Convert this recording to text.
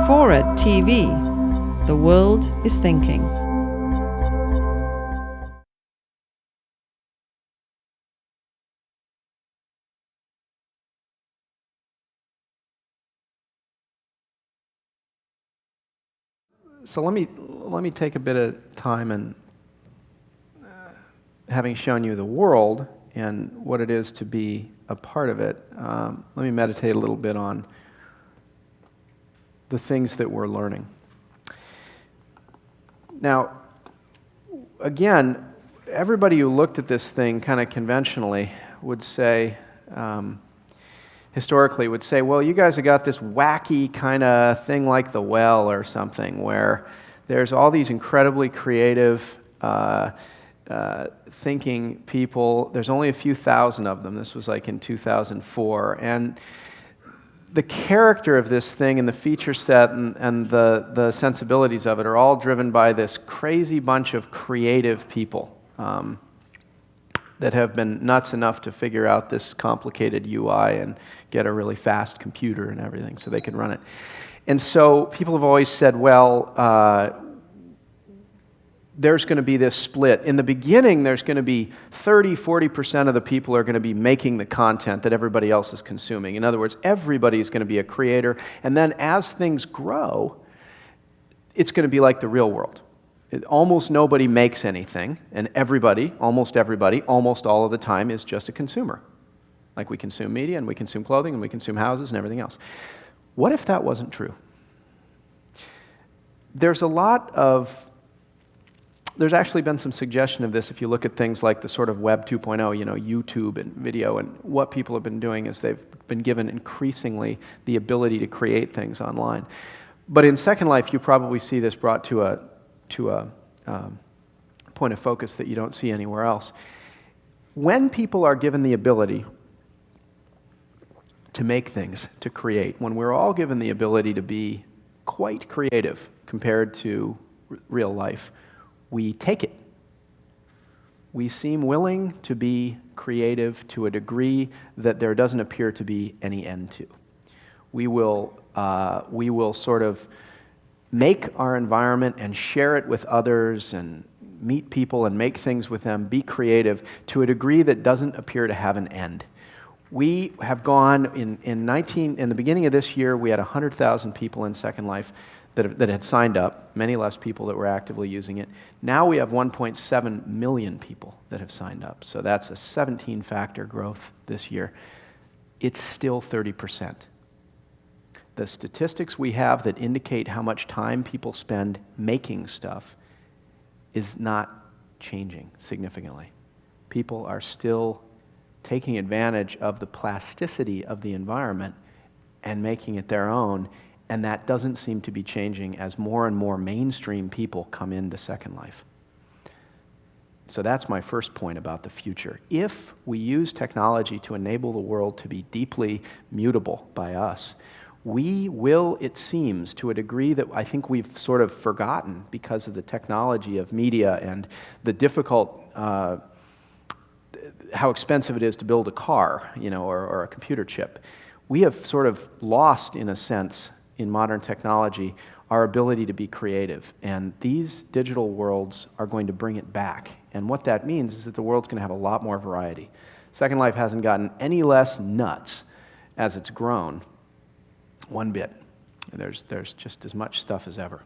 FORA.tv. The world is thinking. So let me take a bit of time and having shown you the world and what it is to be a part of it, let me meditate a little bit on the things that we're learning. Now, again, everybody who looked at this thing kind of conventionally would say, historically would say, well, you guys have got this wacky kind of thing like the well or something where there's all these incredibly creative thinking people. There's only a few thousand of them. This was like in 2004. And the character of this thing and the feature set and the sensibilities of it are all driven by this crazy bunch of creative people that have been nuts enough to figure out this complicated UI and get a really fast computer and everything so they can run it. And so people have always said, well, there's going to be this split. In the beginning, there's going to be 30-40% of the people are going to be making the content that everybody else is consuming. In other words, everybody's going to be a creator. And then as things grow, it's going to be like the real world. Almost nobody makes anything, and everybody, almost all of the time is just a consumer. Like we consume media, and we consume clothing, and we consume houses, and everything else. What if that wasn't true? There's actually been some suggestion of this if you look at things like the sort of Web 2.0, YouTube and video, and what people have been doing is they've been given increasingly the ability to create things online. But in Second Life, you probably see this brought to a point of focus that you don't see anywhere else. When people are given the ability to make things, to create, when we're all given the ability to be quite creative compared to real life, we take it. We seem willing to be creative to a degree that there doesn't appear to be any end to. We will sort of make our environment and share it with others and meet people and make things with them, be creative to a degree that doesn't appear to have an end. We have gone, in the beginning of this year, we had 100,000 people in Second Life that had signed up, many less people that were actively using it. Now we have 1.7 million people that have signed up. So that's a 17-factor growth this year. It's still 30%. The statistics we have that indicate how much time people spend making stuff is not changing significantly. People are still taking advantage of the plasticity of the environment and making it their own, and that doesn't seem to be changing as more and more mainstream people come into Second Life. So that's my first point about the future. If we use technology to enable the world to be deeply mutable by us, we will, it seems, to a degree that I think we've sort of forgotten because of the technology of media and the difficult, how expensive it is to build a car, or a computer chip. We have sort of lost, in a sense, in modern technology, our ability to be creative. And these digital worlds are going to bring it back. And what that means is that the world's going to have a lot more variety. Second Life hasn't gotten any less nuts as it's grown, one bit. There's just as much stuff as ever.